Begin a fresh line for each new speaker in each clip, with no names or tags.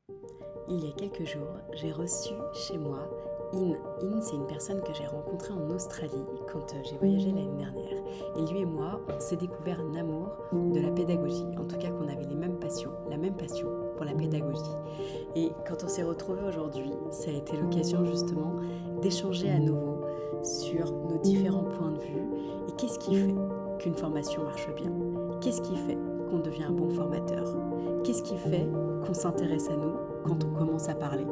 Il y a quelques jours, j'ai reçu chez moi In. In, c'est une personne que j'ai rencontrée en Australie quand j'ai voyagé l'année dernière. Et lui et moi, on s'est découvert un amour de la pédagogie. En tout cas, qu'on avait les mêmes passions, la même passion pour la pédagogie. Et quand on s'est retrouvés aujourd'hui, ça a été l'occasion justement d'échanger à nouveau sur nos différents points de vue et qu'est-ce qui fait qu'une formation marche bien. Qu'est-ce qui fait qu'on devient un bon formateur. Qu'est-ce qui fait qu'on s'intéresse à nous quand on commence à parler.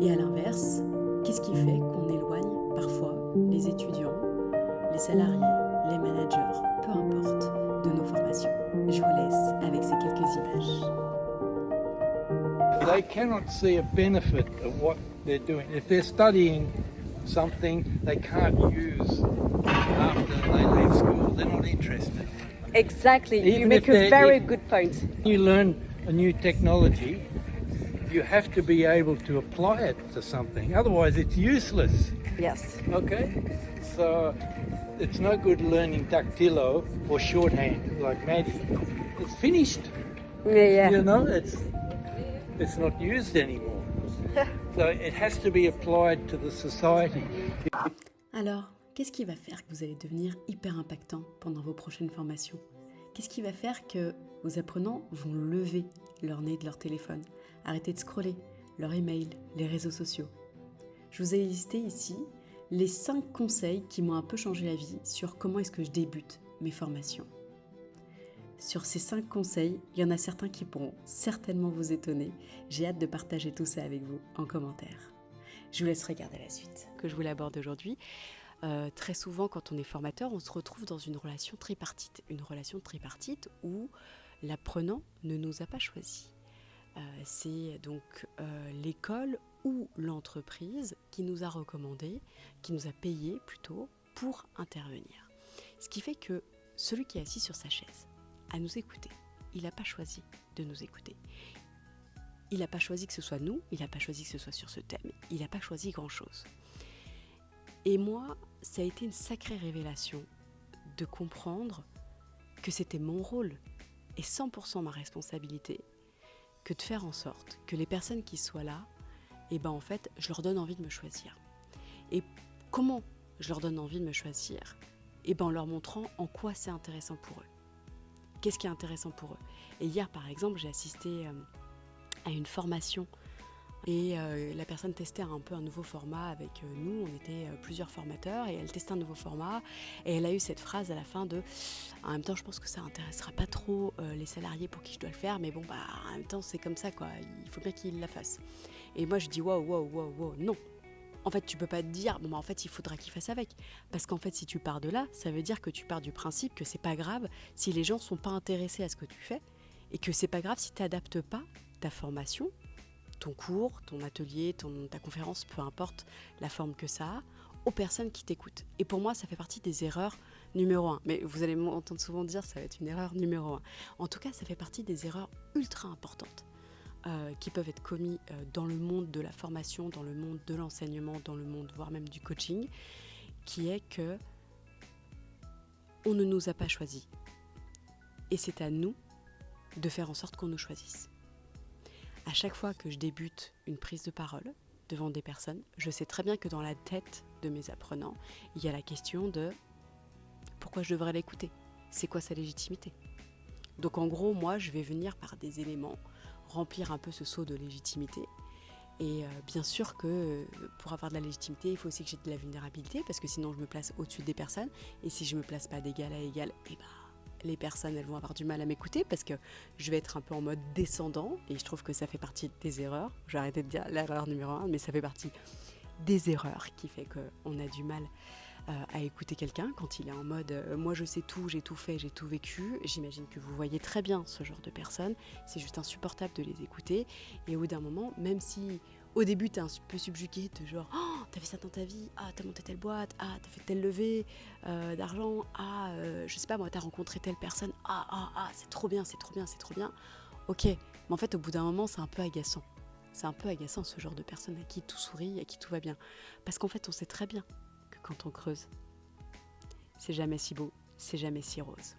Et à l'inverse, qu'est-ce qui fait qu'on éloigne parfois les étudiants, les salariés, les managers, peu importe, de nos formations. Je vous laisse avec ces quelques images.
They cannot see a benefit of what they're doing. If they're studying something they can't use after they leave school, they're not interested.
Exactly, you
Even
make
if
a very good point.
You learn a new technology, you have to be able to apply it to something. Otherwise, it's useless.
Yes.
Okay? So it's no good learning dactylo or shorthand like Maddie. It's finished.
Yeah.
You know, it's not used anymore. So it has to be applied to the society.
Alors, qu'est-ce qui va faire que vous allez devenir hyper impactant pendant vos prochaines formations ? Qu'est-ce qui va faire que vos apprenants vont lever leur nez de leur téléphone, arrêter de scroller leur email, les réseaux sociaux ? Je vous ai listé ici les 5 conseils qui m'ont un peu changé la vie sur comment est-ce que je débute mes formations. Sur ces 5 conseils, il y en a certains qui pourront certainement vous étonner. J'ai hâte de partager tout ça avec vous en commentaire. Je vous laisse regarder la suite. Que je voulais aborder aujourd'hui. Très souvent, quand on est formateur, on se retrouve dans une relation tripartite. Une relation tripartite où l'apprenant ne nous a pas choisi. C'est donc l'école ou l'entreprise qui nous a recommandé, qui nous a payé plutôt pour intervenir. Ce qui fait que celui qui est assis sur sa chaise à nous écouter, il n'a pas choisi de nous écouter. Il n'a pas choisi que ce soit nous, il n'a pas choisi que ce soit sur ce thème, il n'a pas choisi grand-chose. Et moi, ça a été une sacrée révélation de comprendre que c'était mon rôle et 100% ma responsabilité que de faire en sorte que les personnes qui soient là, en fait, je leur donne envie de me choisir. Et comment je leur donne envie de me choisir ? En leur montrant en quoi c'est intéressant pour eux. Qu'est-ce qui est intéressant pour eux ? Et hier, par exemple, j'ai assisté à une formation et la personne testait un peu un nouveau format avec nous. On était plusieurs formateurs et elle testait un nouveau format et elle a eu cette phrase à la fin de « En même temps, je pense que ça intéressera pas trop les salariés pour qui je dois le faire, mais en même temps, c'est comme ça, quoi. Il faut bien qu'ils la fassent. » Et moi, je dis « Wow, non. En fait, tu peux pas te dire, en fait, il faudra qu'ils fassent avec. » Parce qu'en fait, si tu pars de là, ça veut dire que tu pars du principe que c'est pas grave si les gens sont pas intéressés à ce que tu fais et que c'est pas grave si tu n'adaptes pas ta formation, ton cours, ton atelier, ta conférence, peu importe la forme que ça a, aux personnes qui t'écoutent. Et pour moi, ça fait partie des erreurs numéro 1. Mais vous allez m'entendre souvent dire ça va être une erreur numéro 1. En tout cas, ça fait partie des erreurs ultra importantes qui peuvent être commises dans le monde de la formation, dans le monde de l'enseignement, dans le monde voire même du coaching, qui est que on ne nous a pas choisis. Et c'est à nous de faire en sorte qu'on nous choisisse. À chaque fois que je débute une prise de parole devant des personnes, je sais très bien que dans la tête de mes apprenants, il y a la question de pourquoi je devrais l'écouter ? C'est quoi sa légitimité ? Donc en gros, moi, je vais venir par des éléments remplir un peu ce seau de légitimité. Et bien sûr que pour avoir de la légitimité, il faut aussi que j'ai de la vulnérabilité parce que sinon je me place au-dessus des personnes. Et si je ne me place pas d'égal à égal, les personnes elles vont avoir du mal à m'écouter parce que je vais être un peu en mode descendant et je trouve que ça fait partie des erreurs. J'ai arrêté de dire l'erreur numéro 1, mais ça fait partie des erreurs qui fait qu'on a du mal à écouter quelqu'un quand il est en mode moi je sais tout, j'ai tout fait, j'ai tout vécu. J'imagine que vous voyez très bien ce genre de personnes. C'est juste insupportable de les écouter et au bout d'un moment, même si au début t'es un peu subjugué de genre oh, t'as fait ça dans ta vie, ah t'as monté telle boîte, ah t'as fait telle levée d'argent, je sais pas moi t'as rencontré telle personne, c'est trop bien, ok, mais en fait au bout d'un moment c'est un peu agaçant. C'est un peu agaçant ce genre de personne à qui tout sourit, à qui tout va bien. Parce qu'en fait on sait très bien que quand on creuse, c'est jamais si beau, c'est jamais si rose.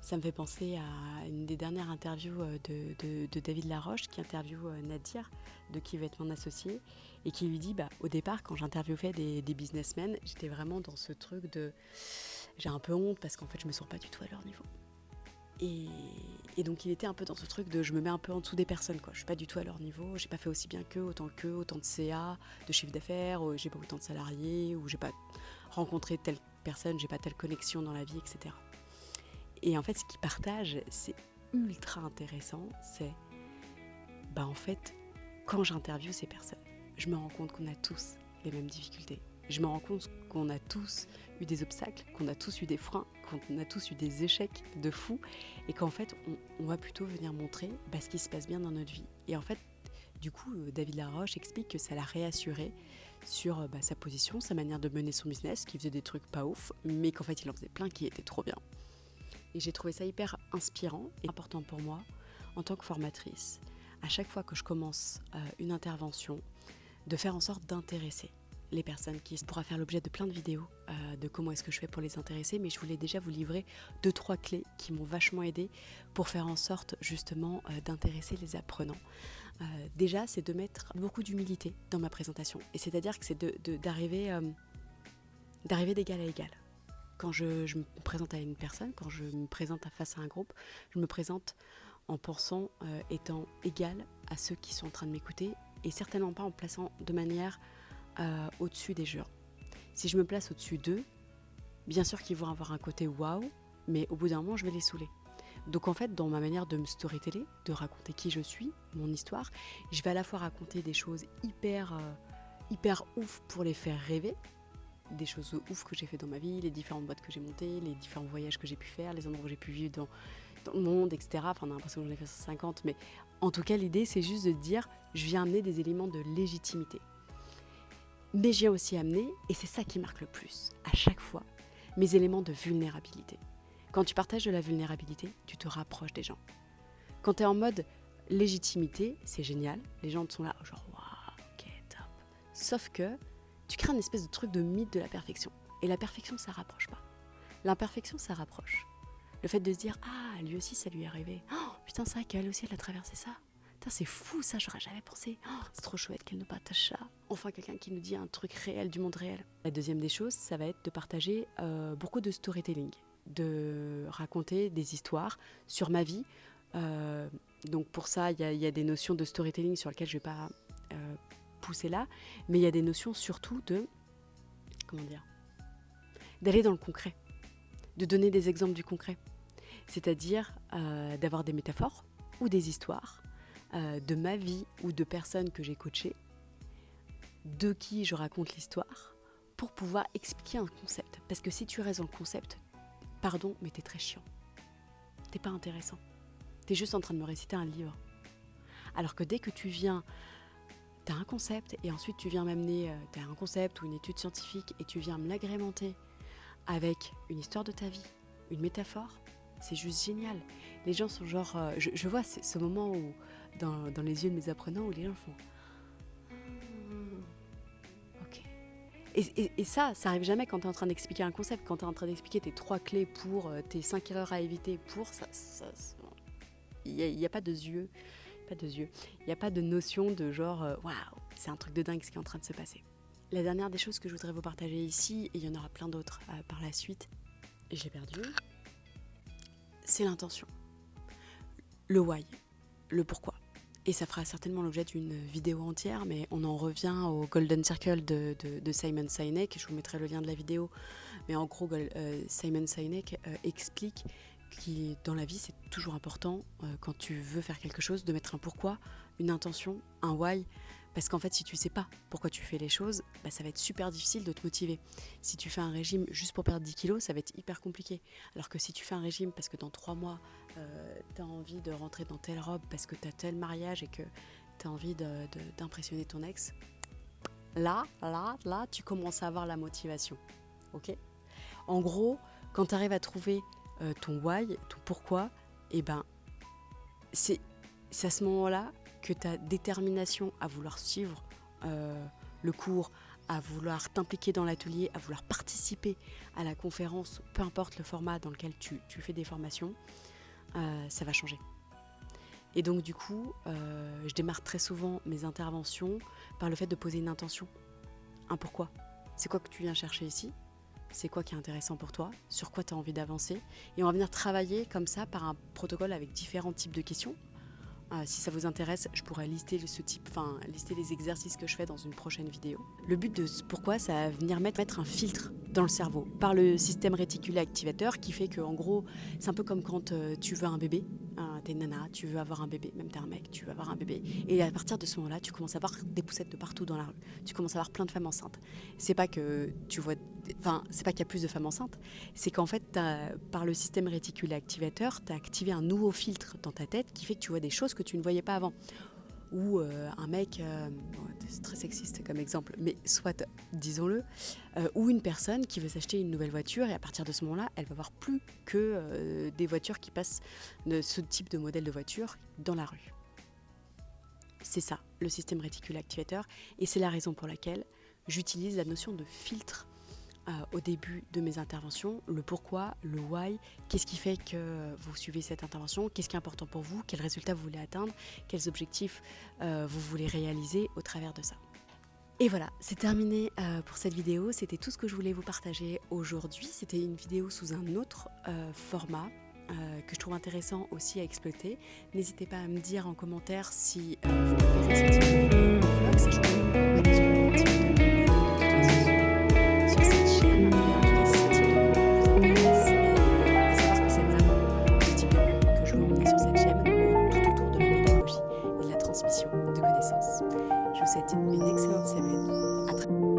Ça me fait penser à une des dernières interviews de David Laroche qui interviewe Nadir de Qui veut être mon associé et qui lui dit au départ, quand j'interviewais des businessmen, j'étais vraiment dans ce truc de j'ai un peu honte parce qu'en fait je me sens pas du tout à leur niveau. Et donc il était un peu dans ce truc de je me mets un peu en dessous des personnes, quoi. Je suis pas du tout à leur niveau, j'ai pas fait aussi bien qu'eux, autant de CA, de chiffre d'affaires, j'ai pas autant de salariés, ou j'ai pas rencontré telle personne, j'ai pas telle connexion dans la vie, etc. Et en fait ce qu'ils partagent, c'est ultra intéressant, c'est en fait quand j'interviewe ces personnes, je me rends compte qu'on a tous les mêmes difficultés. Je me rends compte qu'on a tous eu des obstacles, qu'on a tous eu des freins, qu'on a tous eu des échecs de fou et qu'en fait, on va plutôt venir montrer ce qui se passe bien dans notre vie. Et en fait, du coup, David Laroche explique que ça l'a réassuré sur sa position, sa manière de mener son business, qui faisait des trucs pas ouf, mais qu'en fait, il en faisait plein qui étaient trop bien. Et j'ai trouvé ça hyper inspirant et important pour moi, en tant que formatrice, à chaque fois que je commence une intervention, de faire en sorte d'intéresser les personnes qui pourra faire l'objet de plein de vidéos de comment est-ce que je fais pour les intéresser, mais je voulais déjà vous livrer 2-3 clés qui m'ont vachement aidée pour faire en sorte justement d'intéresser les apprenants. Déjà, c'est de mettre beaucoup d'humilité dans ma présentation, et c'est-à-dire que c'est d'arriver d'égal à égal. Quand je me présente à une personne, quand je me présente face à un groupe, je me présente en pensant étant égal à ceux qui sont en train de m'écouter, et certainement pas en plaçant de manière au-dessus des gens. Si je me place au-dessus d'eux, bien sûr qu'ils vont avoir un côté waouh, mais au bout d'un moment, je vais les saouler. Donc en fait, dans ma manière de me storyteller, de raconter qui je suis, mon histoire, je vais à la fois raconter des choses hyper ouf pour les faire rêver, des choses ouf que j'ai fait dans ma vie, les différentes boîtes que j'ai montées, les différents voyages que j'ai pu faire, les endroits où j'ai pu vivre dans le monde, etc. Enfin, on a l'impression que j'en ai fait 150, mais en tout cas, l'idée, c'est juste de dire, je viens amener des éléments de légitimité. Mais j'ai aussi amené, et c'est ça qui marque le plus, à chaque fois, mes éléments de vulnérabilité. Quand tu partages de la vulnérabilité, tu te rapproches des gens. Quand tu es en mode légitimité, c'est génial, les gens sont là, genre waouh, ok, top. Sauf que tu crées une espèce de truc de mythe de la perfection. Et la perfection, ça rapproche pas. L'imperfection, ça rapproche. Le fait de se dire, ah, lui aussi, ça lui est arrivé. Oh, putain, c'est vrai qu'elle aussi, elle a traversé ça. Putain, c'est fou ça, j'aurais jamais pensé. Oh, c'est trop chouette qu'elle nous partage ça. Enfin, quelqu'un qui nous dit un truc réel du monde réel. La deuxième des choses, ça va être de partager beaucoup de storytelling, de raconter des histoires sur ma vie. Donc pour ça, il y a des notions de storytelling sur lesquelles je ne vais pas pousser là, mais il y a des notions surtout d'aller dans le concret, de donner des exemples du concret. C'est-à-dire d'avoir des métaphores ou des histoires de ma vie ou de personnes que j'ai coachées, de qui je raconte l'histoire, pour pouvoir expliquer un concept. Parce que si tu restes dans le concept, pardon, mais t'es très chiant. T'es pas intéressant. T'es juste en train de me réciter un livre. Alors que dès que tu viens, t'as un concept, et ensuite tu viens m'amener, t'as un concept ou une étude scientifique, et tu viens me l'agrémenter avec une histoire de ta vie, une métaphore, c'est juste génial. Les gens sont genre... je vois ce moment où, dans les yeux de mes apprenants, où les gens font... Ok. Et ça arrive jamais quand tu es en train d'expliquer un concept, quand tu es en train d'expliquer tes 3 clés pour tes 5 erreurs à éviter pour ça. Il n'y a pas de yeux. Il n'y a pas de notion de genre waouh, c'est un truc de dingue ce qui est en train de se passer. La dernière des choses que je voudrais vous partager ici, et il y en aura plein d'autres par la suite, et je l'ai perdu, c'est l'intention. Le why, le pourquoi. Et ça fera certainement l'objet d'une vidéo entière, mais on en revient au Golden Circle de Simon Sinek. Je vous mettrai le lien de la vidéo. Mais en gros, Simon Sinek explique que dans la vie, c'est toujours important, quand tu veux faire quelque chose, de mettre un pourquoi, une intention, un why. Parce qu'en fait, si tu ne sais pas pourquoi tu fais les choses, ça va être super difficile de te motiver. Si tu fais un régime juste pour perdre 10 kilos, ça va être hyper compliqué. Alors que si tu fais un régime parce que dans 3 mois, tu as envie de rentrer dans telle robe, parce que tu as tel mariage et que tu as envie d'impressionner ton ex, là, tu commences à avoir la motivation. Ok ? En gros, quand tu arrives à trouver ton why, ton pourquoi, c'est à ce moment-là que ta détermination à vouloir suivre le cours, à vouloir t'impliquer dans l'atelier, à vouloir participer à la conférence, peu importe le format dans lequel tu fais des formations, ça va changer. Et donc du coup, je démarre très souvent mes interventions par le fait de poser une intention, un pourquoi. C'est quoi que tu viens chercher ici ? C'est quoi qui est intéressant pour toi ? Sur quoi tu as envie d'avancer ? Et on va venir travailler comme ça par un protocole avec différents types de questions. Si ça vous intéresse, je pourrais lister les exercices que je fais dans une prochaine vidéo. Le but de ce pourquoi, ça va venir mettre un filtre dans le cerveau par le système réticulé activateur qui fait que, en gros, c'est un peu comme quand tu veux un bébé. T'es une nana, tu veux avoir un bébé, même t'es un mec, tu veux avoir un bébé. Et à partir de ce moment-là, tu commences à voir des poussettes de partout dans la rue. Tu commences à voir plein de femmes enceintes. C'est pas que c'est pas qu'il y a plus de femmes enceintes, c'est qu'en fait, par le système réticulé activateur, tu as activé un nouveau filtre dans ta tête qui fait que tu vois des choses que tu ne voyais pas avant. Ou un mec, c'est très sexiste comme exemple, mais soit, disons-le, ou une personne qui veut s'acheter une nouvelle voiture et à partir de ce moment-là, elle va voir plus que des voitures qui passent de ce type de modèle de voiture dans la rue. C'est ça, le système réticulé activateur, et c'est la raison pour laquelle j'utilise la notion de filtre au début de mes interventions, le pourquoi, le why, qu'est-ce qui fait que vous suivez cette intervention, qu'est-ce qui est important pour vous, quels résultats vous voulez atteindre, quels objectifs vous voulez réaliser au travers de ça. Et voilà, c'est terminé pour cette vidéo, c'était tout ce que je voulais vous partager aujourd'hui. C'était une vidéo sous un autre format que je trouve intéressant aussi à exploiter. N'hésitez pas à me dire en commentaire si vous préférez ce type de vidéo ou vlog, sachant que je pense que le type de vidéo sur cette chaîne, mais en tout cas si ce type de vidéo vous intéresse, à savoir que c'est vraiment ce type de contenu que je veux emmener sur cette chaîne tout autour de la pédagogie et de la transmission de connaissances. Je vous souhaite une excellente semaine. À très bientôt.